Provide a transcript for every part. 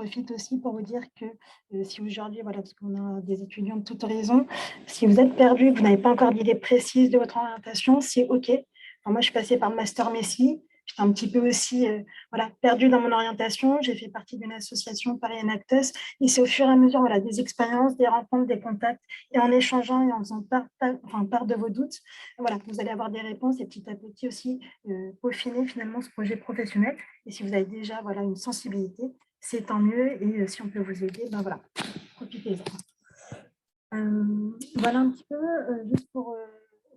profite aussi pour vous dire que si aujourd'hui, voilà, parce qu'on a des étudiants de tout horizon, si vous êtes perdu, que vous n'avez pas encore d'idée précise de votre orientation, c'est OK. Enfin, moi, je suis passée par le Master Messi. J'étais un petit peu aussi voilà, perdue dans mon orientation. J'ai fait partie d'une association Paris Enactus. Et c'est au fur et à mesure voilà, des expériences, des rencontres, des contacts, et en échangeant et en faisant part de vos doutes, voilà, vous allez avoir des réponses et petit à petit aussi peaufiner finalement ce projet professionnel. Et si vous avez déjà voilà, une sensibilité, c'est tant mieux. Et si on peut vous aider, ben voilà, profitez-en. Voilà un petit peu, juste pour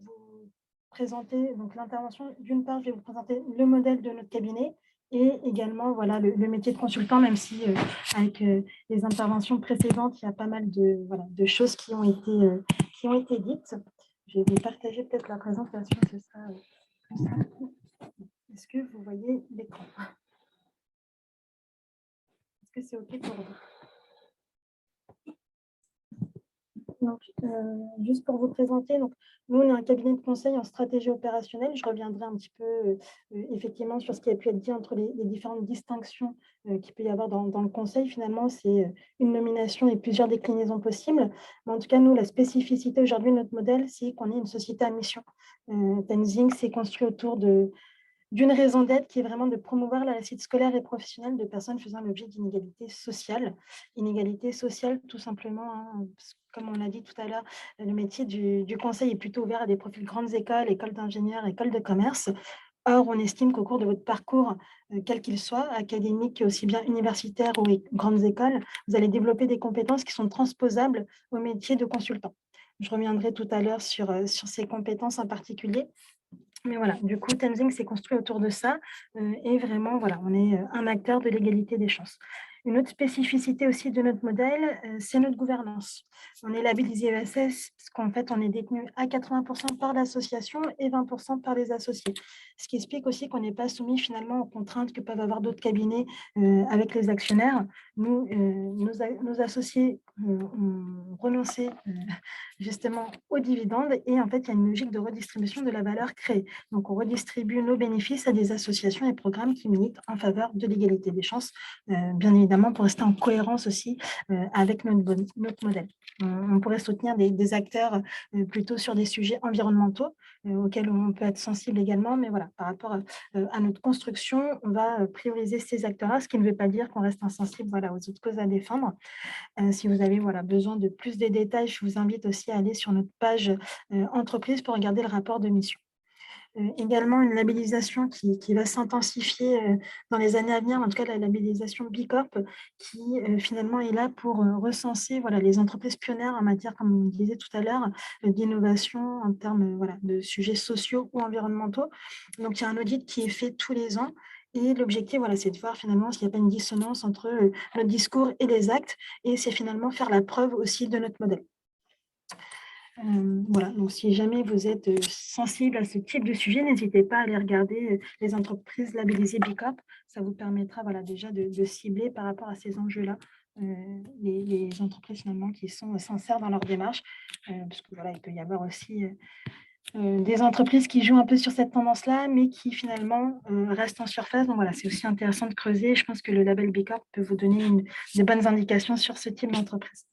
vous présenter donc l'intervention. D'une part, je vais vous présenter le modèle de notre cabinet et également voilà, le métier de consultant, même si avec les interventions précédentes, il y a pas mal de, voilà, de choses qui ont été dites. Je vais partager peut-être la présentation, ce sera plus simple. Est-ce que vous voyez l'écran? Est-ce que c'est OK pour vous? Donc, juste pour vous présenter, donc, nous, on est un cabinet de conseil en stratégie opérationnelle. Je reviendrai un petit peu effectivement sur ce qui a pu être dit entre les différentes distinctions qu'il peut y avoir dans le conseil. Finalement, c'est une nomination et plusieurs déclinaisons possibles. Mais en tout cas, nous, la spécificité aujourd'hui de notre modèle, c'est qu'on est une société à mission. Tenzing s'est construit autour d'une raison d'être qui est vraiment de promouvoir la réussite scolaire et professionnelle de personnes faisant l'objet d'inégalités sociales. Inégalités sociales, tout simplement, hein, parce que, comme on l'a dit tout à l'heure, le métier du conseil est plutôt ouvert à des profils grandes écoles, écoles d'ingénieurs, écoles de commerce. Or, on estime qu'au cours de votre parcours, quel qu'il soit, académique, aussi bien universitaire ou grandes écoles, vous allez développer des compétences qui sont transposables au métier de consultant. Je reviendrai tout à l'heure sur ces compétences en particulier. Mais voilà, du coup, Tenzing s'est construit autour de ça et vraiment, voilà, on est un acteur de l'égalité des chances. Une autre spécificité aussi de notre modèle, c'est notre gouvernance. On est labellisé ESS parce qu'en fait, on est détenu à 80% par l'association et 20% par les associés. Ce qui explique aussi qu'on n'est pas soumis finalement aux contraintes que peuvent avoir d'autres cabinets avec les actionnaires. Nous, nos associés ont renoncé justement aux dividendes et en fait, il y a une logique de redistribution de la valeur créée. Donc, on redistribue nos bénéfices à des associations et programmes qui militent en faveur de l'égalité des chances, bien évidemment pour rester en cohérence aussi avec notre modèle. On pourrait soutenir des acteurs plutôt sur des sujets environnementaux auxquels on peut être sensible également, mais voilà, par rapport à notre construction, on va prioriser ces acteurs-là, ce qui ne veut pas dire qu'on reste insensible voilà, aux autres causes à défendre. Si vous avez voilà, besoin de plus de détails, je vous invite aussi à aller sur notre page entreprise pour regarder le rapport de mission. Également une labellisation qui va s'intensifier dans les années à venir, en tout cas la labellisation B Corp, qui finalement est là pour recenser voilà, les entreprises pionnières en matière, comme on disait tout à l'heure, d'innovation en termes voilà, de sujets sociaux ou environnementaux. Donc il y a un audit qui est fait tous les ans. Et l'objectif, voilà, c'est de voir finalement s'il n'y a pas une dissonance entre notre discours et les actes, et c'est finalement faire la preuve aussi de notre modèle. Voilà, donc si jamais vous êtes sensible à ce type de sujet, n'hésitez pas à aller regarder les entreprises labellisées B Corp. Ça vous permettra voilà, déjà de cibler par rapport à ces enjeux-là les entreprises finalement qui sont sincères dans leur démarche, parce que voilà, il peut y avoir aussi des entreprises qui jouent un peu sur cette tendance-là, mais qui finalement restent en surface. Donc voilà, c'est aussi intéressant de creuser. Je pense que le label B Corp peut vous donner de bonnes indications sur ce type d'entreprise.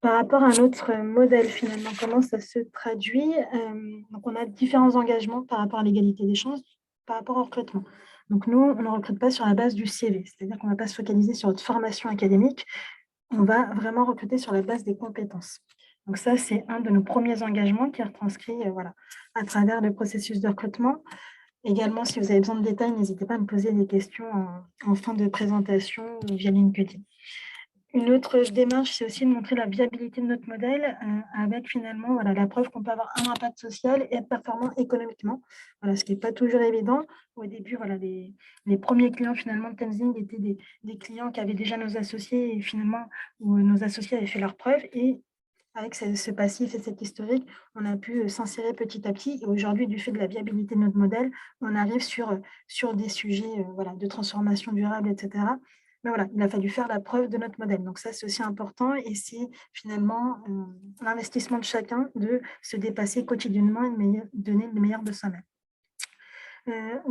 Par rapport à notre modèle, finalement, comment ça se traduit? Donc, on a différents engagements par rapport à l'égalité des chances, par rapport au recrutement. Donc, nous, on ne recrute pas sur la base du CV, c'est-à-dire qu'on ne va pas se focaliser sur notre formation académique, on va vraiment recruter sur la base des compétences. Donc, ça, c'est un de nos premiers engagements qui est retranscrit voilà, à travers le processus de recrutement. Également, si vous avez besoin de détails, n'hésitez pas à me poser des questions en fin de présentation ou via LinkedIn. Une autre démarche, c'est aussi de montrer la viabilité de notre modèle avec finalement voilà, la preuve qu'on peut avoir un impact social et être performant économiquement, voilà, ce qui n'est pas toujours évident. Au début, voilà, les premiers clients finalement de Tenzing étaient des clients qui avaient déjà nos associés et finalement où nos associés avaient fait leurs preuves. Et avec ce passif et cet historique, on a pu s'insérer petit à petit. Et aujourd'hui, du fait de la viabilité de notre modèle, on arrive sur des sujets voilà, de transformation durable, etc. Mais voilà, il a fallu faire la preuve de notre modèle. Donc ça, c'est aussi important et c'est finalement l'investissement de chacun de se dépasser quotidiennement et de donner le meilleur de soi-même.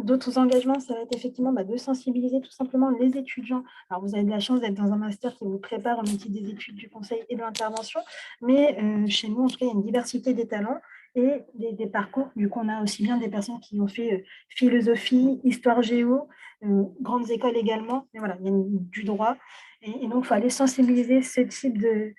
D'autres engagements, ça va être effectivement, de sensibiliser tout simplement les étudiants. Alors, vous avez de la chance d'être dans un master qui vous prépare au métier des études, du conseil et de l'intervention, mais chez nous, en tout cas, il y a une diversité des talents et des parcours. Du coup, on a aussi bien des personnes qui ont fait, philosophie, histoire géo, grandes écoles également, mais voilà, il y a du droit et donc il faut aller sensibiliser ce type de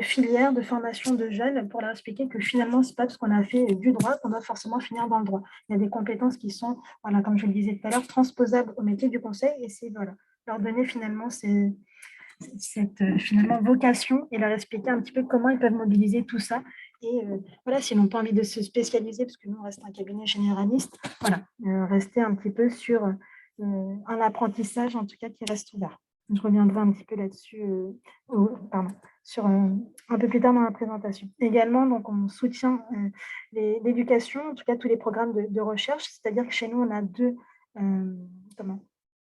filière, de formation de jeunes pour leur expliquer que finalement, c'est pas parce qu'on a fait du droit qu'on doit forcément finir dans le droit. Il y a des compétences qui sont, voilà, comme je le disais tout à l'heure, transposables au métier du conseil et c'est voilà, leur donner finalement cette finalement vocation et leur expliquer un petit peu comment ils peuvent mobiliser tout ça. Et voilà, s'ils n'ont pas envie de se spécialiser, parce que nous, on reste un cabinet généraliste, voilà, rester un petit peu sur un apprentissage, en tout cas, qui reste ouvert. Je reviendrai un petit peu là-dessus, pardon, sur un peu plus tard dans la présentation. Également, donc, on soutient l'éducation, en tout cas tous les programmes de recherche, c'est-à-dire que chez nous, on a comment,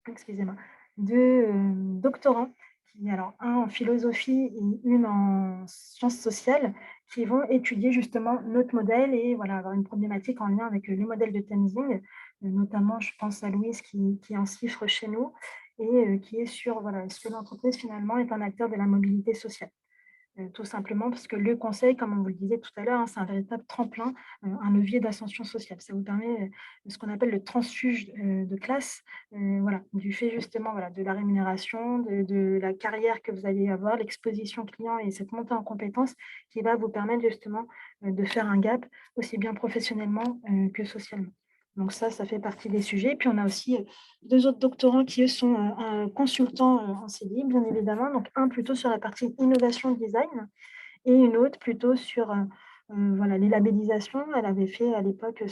excusez-moi, deux doctorants, alors un en philosophie et une en sciences sociales, qui vont étudier justement notre modèle et voilà, avoir une problématique en lien avec le modèle de Tenzing, notamment je pense à Louise qui est en chiffre chez nous et qui est sur voilà, est-ce que l'entreprise finalement est un acteur de la mobilité sociale. Tout simplement parce que le conseil, comme on vous le disait tout à l'heure, c'est un véritable tremplin, un levier d'ascension sociale. Ça vous permet, ce qu'on appelle le transfuge, de classe, voilà, du fait justement, voilà, de la rémunération, de la carrière que vous allez avoir, l'exposition client et cette montée en compétences qui va vous permettre justement, de faire un gap aussi bien professionnellement, que socialement. Donc ça fait partie des sujets. Puis on a aussi, 2 autres doctorants qui, eux, sont, consultants, en CDI, bien évidemment. Donc un plutôt sur la partie innovation design et une autre plutôt sur, voilà, les labellisations. Elle avait fait à l'époque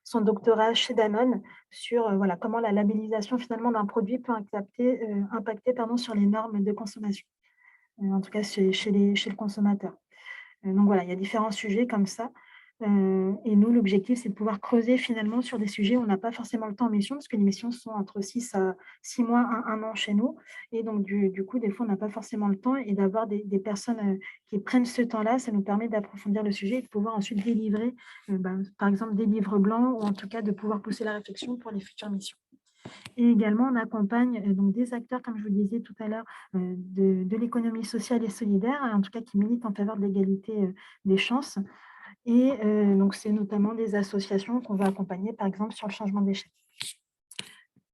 son doctorat chez Danone sur, voilà, comment la labellisation finalement d'un produit peut impacter pardon, sur les normes de consommation, en tout cas chez le consommateur. Donc voilà, il y a différents sujets comme ça. Et nous, l'objectif, c'est de pouvoir creuser finalement sur des sujets où on n'a pas forcément le temps en mission, parce que les missions sont entre 6 mois, un an chez nous. Et donc, du coup, des fois, on n'a pas forcément le temps et d'avoir des personnes qui prennent ce temps-là, ça nous permet d'approfondir le sujet et de pouvoir ensuite délivrer, par exemple, des livres blancs ou en tout cas de pouvoir pousser la réflexion pour les futures missions. Et également, on accompagne donc des acteurs, comme je vous le disais tout à l'heure, de l'économie sociale et solidaire, en tout cas qui militent en faveur de l'égalité des chances. Et donc, c'est notamment des associations qu'on va accompagner, par exemple, sur le changement d'échelle.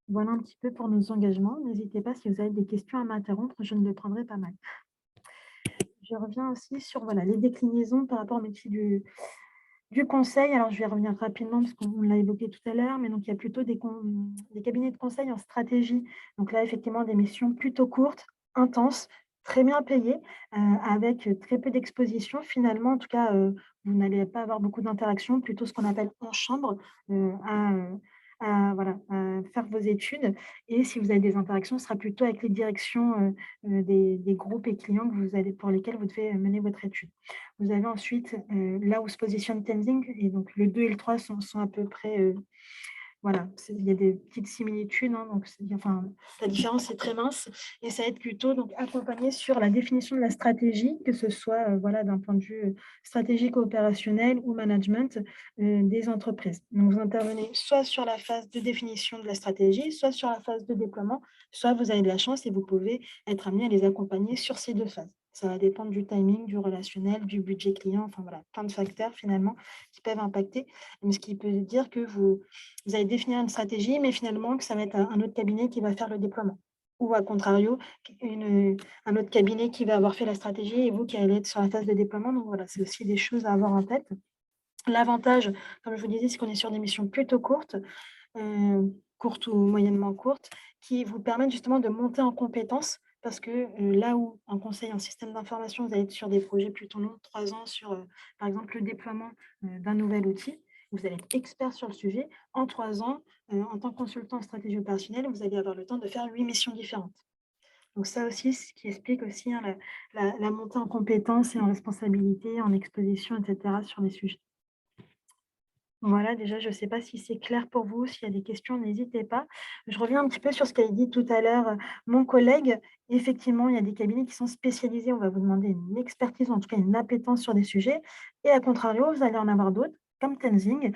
Voilà un petit peu pour nos engagements. N'hésitez pas, si vous avez des questions à m'interrompre, je ne le prendrai pas mal. Je reviens aussi sur voilà, les déclinaisons par rapport au métier du conseil. Alors, je vais revenir rapidement parce qu'on l'a évoqué tout à l'heure, mais donc il y a plutôt des cabinets de conseil en stratégie. Donc là, effectivement, des missions plutôt courtes, intenses, très bien payées, avec très peu d'exposition. Finalement, en tout cas, vous n'allez pas avoir beaucoup d'interactions, plutôt ce qu'on appelle en chambre, voilà, à faire vos études. Et si vous avez des interactions, ce sera plutôt avec les directions des groupes et clients pour lesquels vous devez mener votre étude. Vous avez ensuite, là où se positionne Tenzing et donc le 2 et le 3 sont à peu près, voilà, il y a des petites similitudes, hein, donc enfin, la différence est très mince et ça aide plutôt donc accompagner sur la définition de la stratégie, que ce soit, voilà, d'un point de vue, stratégique opérationnel ou management, des entreprises. Donc vous intervenez soit sur la phase de définition de la stratégie, soit sur la phase de déploiement, soit vous avez de la chance et vous pouvez être amené à les accompagner sur ces 2 phases. Ça va dépendre du timing, du relationnel, du budget client, enfin voilà, plein de facteurs finalement qui peuvent impacter. Mais ce qui peut dire que vous allez définir une stratégie, mais finalement que ça va être un autre cabinet qui va faire le déploiement. Ou à contrario, un autre cabinet qui va avoir fait la stratégie et vous qui allez être sur la phase de déploiement. Donc voilà, c'est aussi des choses à avoir en tête. L'avantage, comme je vous disais, c'est qu'on est sur des missions plutôt courtes, courtes ou moyennement courtes, qui vous permettent justement de monter en compétences parce que, là où un conseil en système d'information, vous allez être sur des projets plutôt longs, 3 ans sur, par exemple, le déploiement, d'un nouvel outil. Vous allez être expert sur le sujet. En 3 ans, en tant que consultant en stratégie opérationnelle, vous allez avoir le temps de faire 8 missions différentes. Donc ça aussi, ce qui explique aussi, hein, la montée en compétences et en responsabilité, en exposition et cetera sur les sujets. Voilà, déjà, je ne sais pas si c'est clair pour vous. S'il y a des questions, n'hésitez pas. Je reviens un petit peu sur ce qu'a dit tout à l'heure mon collègue. Effectivement, il y a des cabinets qui sont spécialisés. On va vous demander une expertise, en tout cas une appétence sur des sujets. Et à contrario, vous allez en avoir d'autres comme Tenzing,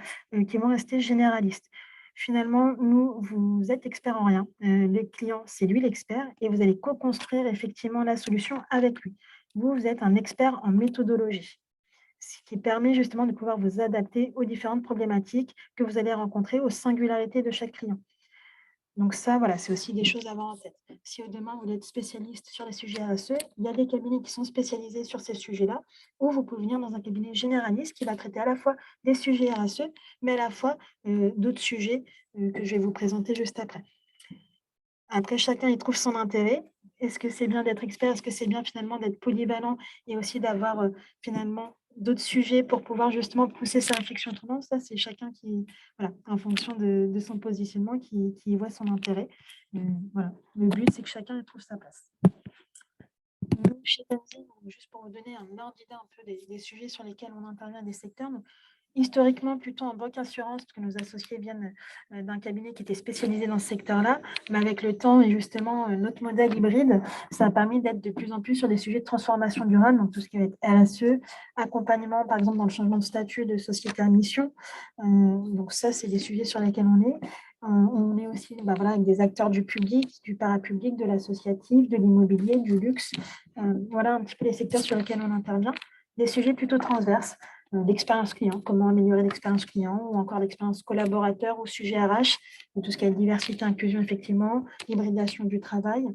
qui vont rester généralistes. Finalement, nous, vous êtes expert en rien. Le client, c'est lui l'expert et vous allez co-construire effectivement la solution avec lui. Vous, vous êtes un expert en méthodologie, ce qui permet justement de pouvoir vous adapter aux différentes problématiques que vous allez rencontrer, aux singularités de chaque client. Donc ça, voilà, c'est aussi des choses à avoir en tête. Si demain, vous êtes spécialiste sur les sujets RSE, il y a des cabinets qui sont spécialisés sur ces sujets-là, ou vous pouvez venir dans un cabinet généraliste qui va traiter à la fois des sujets RSE, mais à la fois d'autres sujets que je vais vous présenter juste après. Après, chacun y trouve son intérêt. Est-ce que c'est bien d'être expert? Est-ce que c'est bien finalement d'être polyvalent et aussi d'avoir finalement d'autres sujets pour pouvoir justement pousser sa réflexion autrement? Ça, c'est chacun qui, voilà, en fonction de son positionnement, qui y voit son intérêt. Voilà. Le but, c'est que chacun y trouve sa place. Nous, chez Tenzing, juste pour vous donner un ordre d'idée un peu des sujets sur lesquels on intervient, des secteurs, donc, historiquement plutôt en banque assurance, parce que nos associés viennent d'un cabinet qui était spécialisé dans ce secteur-là, mais avec le temps et justement notre modèle hybride, ça a permis d'être de plus en plus sur des sujets de transformation durable, donc tout ce qui va être RSE, accompagnement par exemple dans le changement de statut de société à mission. Donc ça, c'est des sujets sur lesquels on est. On est aussi voilà, avec des acteurs du public, du parapublic, de l'associatif, de l'immobilier, du luxe. Voilà un petit peu les secteurs sur lesquels on intervient. Des sujets plutôt transverses, l'expérience client, comment améliorer l'expérience client, ou encore l'expérience collaborateur ou sujet RH, tout ce qui est diversité, inclusion, effectivement, hybridation du travail,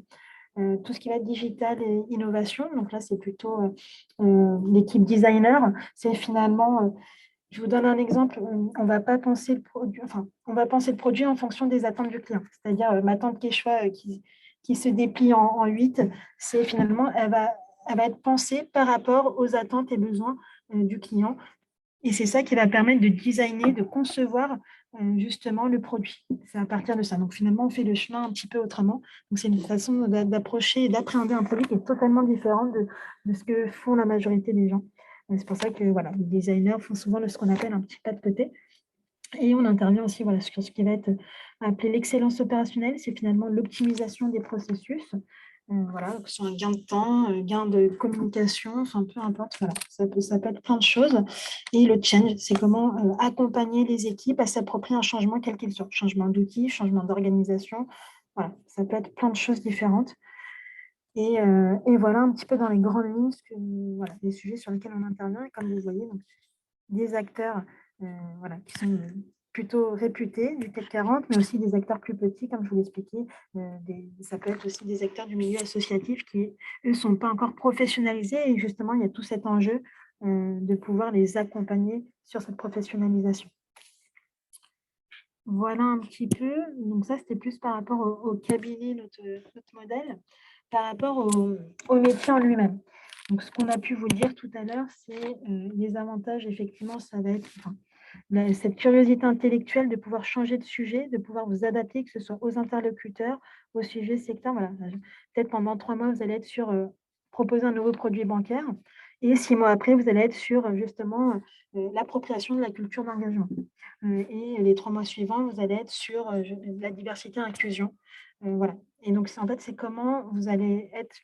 tout ce qui va être digital et innovation. Donc là, c'est plutôt l'équipe designer. C'est finalement, je vous donne un exemple, on va pas penser le produit, enfin, on va penser le produit en fonction des attentes du client. C'est-à-dire, ma tante Quechua qui se déplie en 8, c'est finalement, elle va être pensée par rapport aux attentes et besoins du client. Et c'est ça qui va permettre de designer, de concevoir justement le produit. C'est à partir de ça. Donc finalement, on fait le chemin un petit peu autrement. Donc c'est une façon d'approcher et d'appréhender un produit qui est totalement différente de ce que font la majorité des gens. C'est pour ça que voilà, les designers font souvent ce qu'on appelle un petit pas de côté. Et on intervient aussi voilà, sur ce qui va être appelé l'excellence opérationnelle, c'est finalement l'optimisation des processus. Voilà, que ce soit un gain de temps, un gain de communication, enfin peu importe, voilà, ça peut être plein de choses. Et le change, c'est comment accompagner les équipes à s'approprier un changement quel qu'il soit, changement d'outils, changement d'organisation, voilà, ça peut être plein de choses différentes. Et voilà un petit peu dans les grandes lignes voilà, les sujets sur lesquels on intervient. Et comme vous voyez, donc, des acteurs voilà, qui sont plutôt réputés du CAC 40, mais aussi des acteurs plus petits, comme je vous l'expliquais. Ça peut être aussi des acteurs du milieu associatif qui, eux, ne sont pas encore professionnalisés. Et justement, il y a tout cet enjeu de pouvoir les accompagner sur cette professionnalisation. Voilà un petit peu. Donc ça, c'était plus par rapport au cabinet, notre modèle, par rapport au métier en lui-même. Donc, ce qu'on a pu vous dire tout à l'heure, c'est les avantages, effectivement, ça va être cette curiosité intellectuelle de pouvoir changer de sujet, de pouvoir vous adapter, que ce soit aux interlocuteurs, au sujet secteur. Voilà. Peut-être pendant 3 mois, vous allez être sur proposer un nouveau produit bancaire et 6 mois après, vous allez être sur justement l'appropriation de la culture d'engagement. Et les 3 mois suivants, vous allez être sur la diversité et inclusion. Voilà. Et donc, en fait, c'est comment vous allez être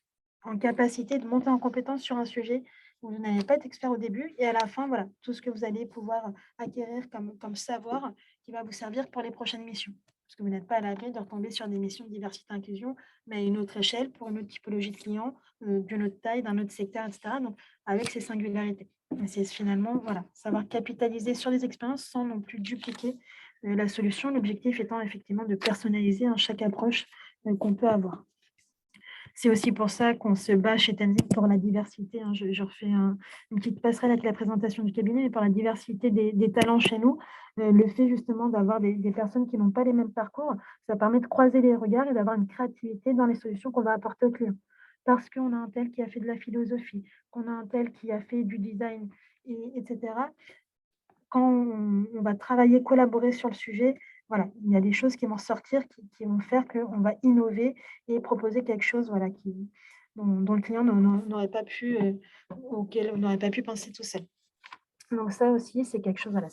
en capacité de monter en compétence sur un sujet où vous n'allez pas être expert au début et à la fin, voilà, tout ce que vous allez pouvoir acquérir comme savoir qui va vous servir pour les prochaines missions. Parce que vous n'êtes pas à l'abri de retomber sur des missions de diversité et inclusion, mais à une autre échelle, pour une autre typologie de clients, d'une autre taille, d'un autre secteur, etc. Donc, avec ces singularités. Et c'est finalement, voilà, savoir capitaliser sur les expériences sans non plus dupliquer la solution. L'objectif étant effectivement de personnaliser chaque approche qu'on peut avoir. C'est aussi pour ça qu'on se bat chez Tenzing pour la diversité. Je refais une petite passerelle avec la présentation du cabinet, mais pour la diversité des talents chez nous, le fait justement d'avoir des personnes qui n'ont pas les mêmes parcours, ça permet de croiser les regards et d'avoir une créativité dans les solutions qu'on va apporter aux clients. Parce qu'on a un tel qui a fait de la philosophie, qu'on a un tel qui a fait du design, etc. Quand on va travailler, collaborer sur le sujet, voilà, il y a des choses qui vont sortir, qui vont faire qu'on va innover et proposer quelque chose voilà, dont le client n'aurait pas pu, auquel on n'aurait pas pu penser tout seul. Donc ça aussi, c'est quelque chose, voilà,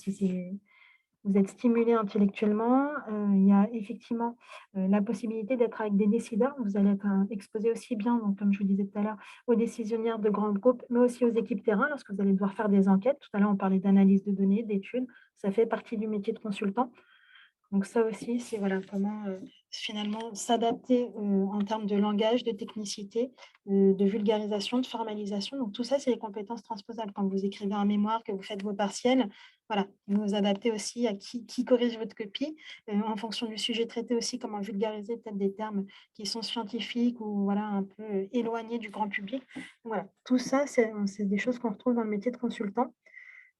vous êtes stimulé intellectuellement. Il y a effectivement, la possibilité d'être avec des décideurs. Vous allez être, exposé aussi bien, donc comme je vous disais tout à l'heure, aux décisionnaires de grands groupes, mais aussi aux équipes terrain lorsque vous allez devoir faire des enquêtes. Tout à l'heure, on parlait d'analyse de données, d'études. Ça fait partie du métier de consultant. Donc ça aussi, c'est voilà, comment, finalement s'adapter, en termes de langage, de technicité, de vulgarisation, de formalisation. Donc tout ça, c'est les compétences transposables. Quand vous écrivez un mémoire, que vous faites vos partiels, voilà, vous vous adaptez aussi à qui corrige votre copie, en fonction du sujet traité aussi, comment vulgariser peut-être des termes qui sont scientifiques ou voilà, un peu, éloignés du grand public. Voilà, tout ça, c'est des choses qu'on retrouve dans le métier de consultant.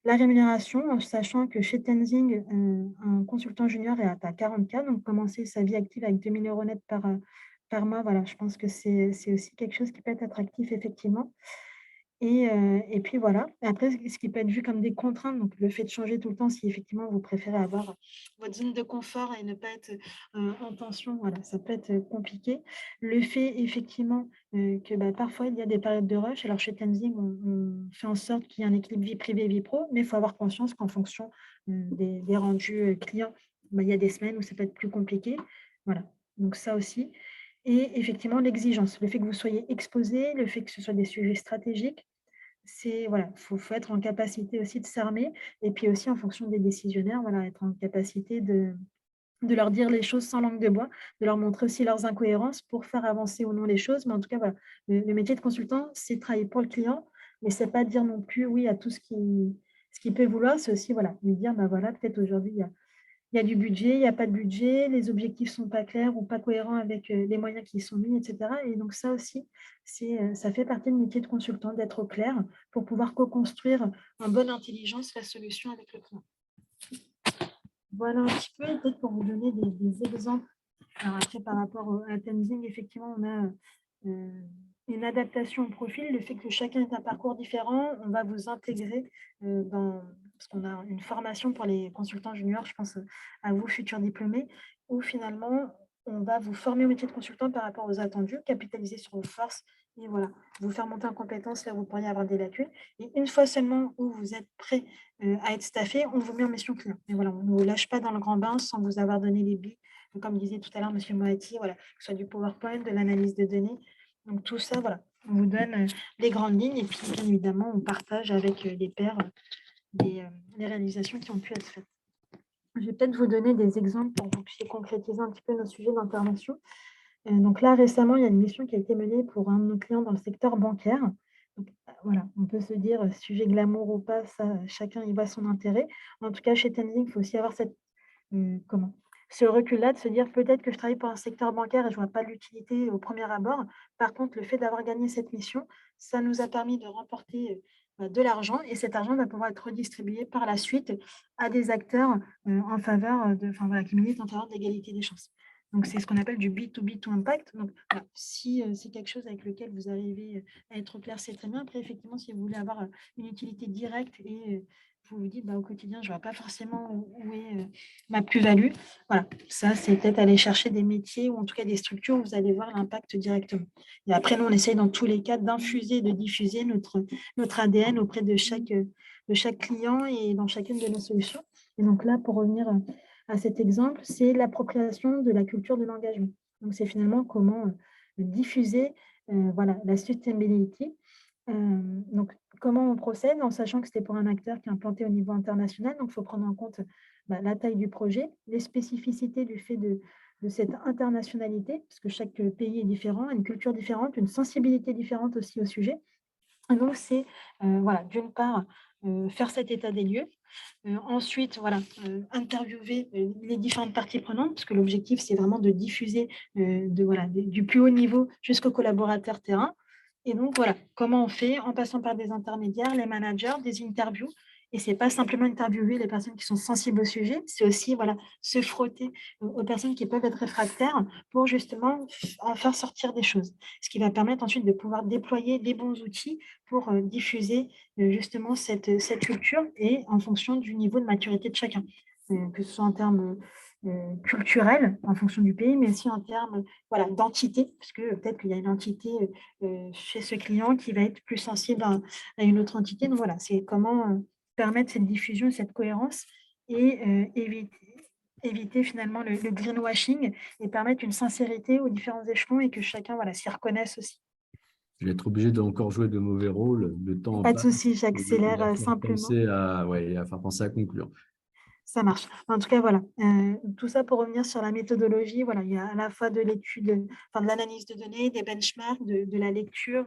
La rémunération, en sachant que chez Tenzing, un consultant junior est à 40K, donc commencer sa vie active avec 2 000 € net par mois, voilà, je pense que c'est aussi quelque chose qui peut être attractif effectivement. Et puis voilà. Et après, ce qui peut être vu comme des contraintes, donc le fait de changer tout le temps, si effectivement vous préférez avoir votre zone de confort et ne pas être, en tension, voilà, ça peut être, compliqué. Le fait effectivement, que, bah, parfois il y a des périodes de rush. Alors chez Tenzing, on fait en sorte qu'il y ait un équilibre vie privée, vie pro, mais il faut avoir conscience qu'en fonction, des rendus, clients, bah, il y a des semaines où ça peut être plus compliqué. Voilà, donc ça aussi. Et effectivement l'exigence, le fait que vous soyez exposé, le fait que ce soit des sujets stratégiques, c'est voilà, faut être en capacité aussi de s'armer et puis aussi en fonction des décisionnaires, voilà, être en capacité de leur dire les choses sans langue de bois, de leur montrer aussi leurs incohérences pour faire avancer ou non les choses. Mais en tout cas, voilà, le métier de consultant, c'est travailler pour le client, mais c'est pas dire non plus oui à tout ce qu'il peut vouloir. C'est aussi, voilà, lui dire: «Bah, voilà, peut-être aujourd'hui, il y a du budget, il y a pas de budget, les objectifs sont pas clairs ou pas cohérents avec, les moyens qui y sont mis et cetera». Et donc ça aussi, ça fait partie du métier de consultant, d'être au clair pour pouvoir co-construire en bonne intelligence la solution avec le client. Voilà un petit peu, et peut-être pour vous donner des exemples. Alors après par rapport à Tenzing, effectivement, on a, heu, une adaptation au profil, le fait que chacun ait un parcours différent, on va vous intégrer, dans parce qu'on a une formation pour les consultants juniors, je pense, à vous futurs diplômés, où finalement on va vous former au métier de consultant par rapport aux attendus, capitaliser sur vos forces et voilà, vous faire monter en compétences là où vous pourriez avoir des lacunes. Et une fois seulement où vous êtes prêt, à être staffé, on vous met en mission client. Et voilà, on ne vous lâche pas dans le grand bain sans vous avoir donné les billes. Donc, comme disait tout à l'heure monsieur Moati, voilà, que ce soit du PowerPoint, de l'analyse de données. Donc tout ça, voilà, on vous donne, les grandes lignes et puis bien évidemment, on partage avec, les pairs, les réalisations qui ont pu être faites. Je vais peut-être vous donner des exemples pour que vous puissiez concrétiser un petit peu nos sujets d'intervention. Donc là, récemment, il y a une mission qui a été menée pour un de nos clients dans le secteur bancaire. Donc, voilà, on peut se dire, sujet glamour ou pas, ça, chacun y voit son intérêt. En tout cas, chez Tenzing, il faut aussi avoir cette, comment? Ce recul-là de se dire: «Peut-être que je travaille pour un secteur bancaire et je ne vois pas l'utilité au premier abord». Par contre, le fait d'avoir gagné cette mission, ça nous a permis de remporter, bah, de l'argent, et cet argent va pouvoir être redistribué par la suite à des acteurs, en faveur, de enfin voilà, qui militent en faveur de l'égalité des chances. Donc c'est ce qu'on appelle du B2B to impact. Donc voilà, si, c'est quelque chose avec lequel vous arrivez, à être au clair, c'est très bien. Après effectivement, si vous voulez avoir, une utilité directe et vous vous dites: «Bah, au quotidien, je ne vois pas forcément où est, ma plus-value». Voilà, ça, c'est peut-être aller chercher des métiers ou en tout cas des structures où vous allez voir l'impact directement. Et après, nous, on essaye dans tous les cas d'infuser, de diffuser notre ADN auprès de chaque client et dans chacune de nos solutions. Et donc là, pour revenir, à cet exemple, c'est l'appropriation de la culture de l'engagement. Donc c'est finalement comment, diffuser, voilà, la sustainability. Donc comment on procède? En sachant que c'était pour un acteur qui est implanté au niveau international, donc il faut prendre en compte, bah, la taille du projet, les spécificités du fait de cette internationalité, parce que chaque, pays est différent, a une culture différente, une sensibilité différente aussi au sujet. Et donc c'est, voilà, d'une part, faire cet état des lieux, ensuite, voilà, interviewer, les différentes parties prenantes, parce que l'objectif, c'est vraiment de diffuser, de voilà, du plus haut niveau jusqu'aux collaborateurs terrain. Et donc voilà, comment on fait? En passant par des intermédiaires, les managers, des interviews. Et c'est pas simplement interviewer les personnes qui sont sensibles au sujet, c'est aussi, voilà, se frotter aux personnes qui peuvent être réfractaires pour justement en faire sortir des choses. Ce qui va permettre ensuite de pouvoir déployer les bons outils pour, diffuser, justement cette culture et en fonction du niveau de maturité de chacun. Que ce soit en termes, culturels, en fonction du pays, mais aussi en termes, voilà, d'entité, puisque peut-être qu'il y a une entité, chez ce client qui va être plus sensible à une autre entité. Donc voilà, c'est comment, permettre cette diffusion et cette cohérence et éviter finalement le greenwashing et permettre une sincérité aux différents échelons et que chacun voilà, s'y reconnaisse aussi. Je vais être obligé d'encore jouer de mauvais rôles. Le temps Pas de passe souci, et il j'accélère va falloir simplement. penser à, ouais, il va falloir penser à conclure. Ça marche. En tout cas, voilà, tout ça pour revenir sur la méthodologie, voilà, il y a à la fois de l'étude, enfin de l'analyse de données, des benchmarks, de la lecture.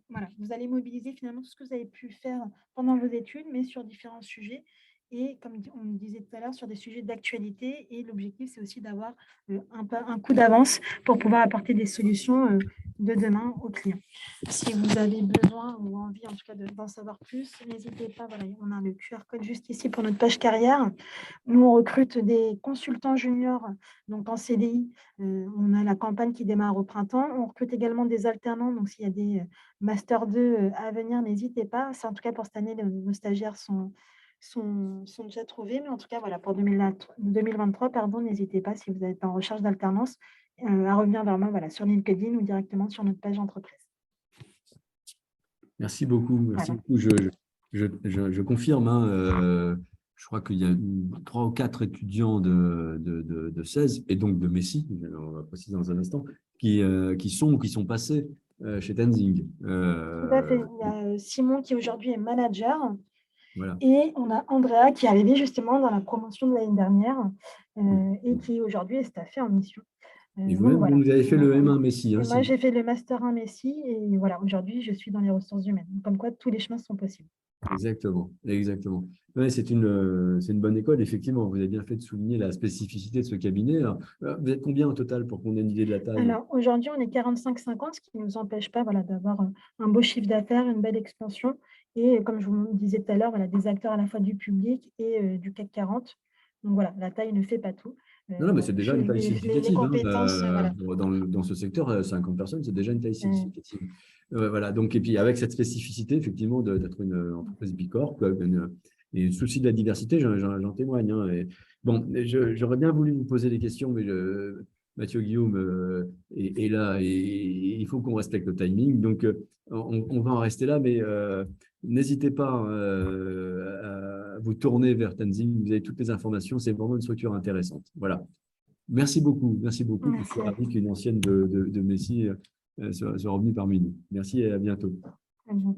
Voilà, vous allez mobiliser finalement tout ce que vous avez pu faire pendant vos études, mais sur différents sujets et comme on le disait tout à l'heure, sur des sujets d'actualité et l'objectif, c'est aussi d'avoir, un coup d'avance pour pouvoir apporter des solutions, de demain aux clients. Si vous avez besoin ou envie, en tout cas, d'en savoir plus, n'hésitez pas. Voilà, on a le QR code juste ici pour notre page carrière. Nous, on recrute des consultants juniors, donc en CDI. On a la campagne qui démarre au printemps. On recrute également des alternants. Donc, s'il y a des Master 2 à venir, n'hésitez pas. C'est en tout cas pour cette année, nos stagiaires sont déjà trouvés. Mais en tout cas, voilà, pour 2023, pardon, n'hésitez pas, si vous êtes en recherche d'alternance, à revenir vers moi voilà, sur LinkedIn ou directement sur notre page entreprise. Merci beaucoup. Merci Voilà. beaucoup. Je confirme, hein, je crois qu'il y a 3 ou 4 étudiants de 16 et donc de Messi, on va préciser dans un instant, qui sont passés chez Tenzing. Tout à fait. Il y a Simon qui aujourd'hui est manager Voilà. et on a Andrea qui est arrivée justement dans la promotion de l'année dernière et qui aujourd'hui est staffée en mission. Et Donc vous-même, voilà. vous avez fait le M1 Messi, hein, Et moi, si. j'ai fait le Master 1 Messi et voilà, aujourd'hui, je suis dans les ressources humaines. Comme quoi, tous les chemins sont possibles. Exactement, exactement. Ouais, c'est une bonne école, effectivement. Vous avez bien fait de souligner la spécificité de ce cabinet. Alors, vous êtes combien au total pour qu'on ait une idée de la taille? Alors, aujourd'hui, on est 45-50, ce qui ne nous empêche pas voilà, d'avoir un beau chiffre d'affaires, une belle expansion. Et comme je vous le disais tout à l'heure, voilà, des acteurs à la fois du public et du CAC 40. Donc voilà, la taille ne fait pas tout. Non, non, mais c'est déjà une taille Les significative, hein. compétences, voilà. Dans ce secteur, 50 personnes, c'est déjà une taille Euh, significative. Voilà. Donc, et puis avec cette spécificité, effectivement, d'être une entreprise bicorp, quoi, et le souci de la diversité, j'en témoigne, hein. Et, bon, j'aurais bien voulu vous poser des questions, mais Mathieu Guillaume est là et il faut qu'on respecte le timing. Donc, on va en rester là, mais n'hésitez pas à vous tourner vers Tenzing. Vous avez toutes les informations. C'est vraiment une structure intéressante. Voilà. Merci beaucoup. Merci beaucoup. Je merci suis à ravi qu'une ancienne de Messi soit revenue parmi nous. Merci et à bientôt. vous.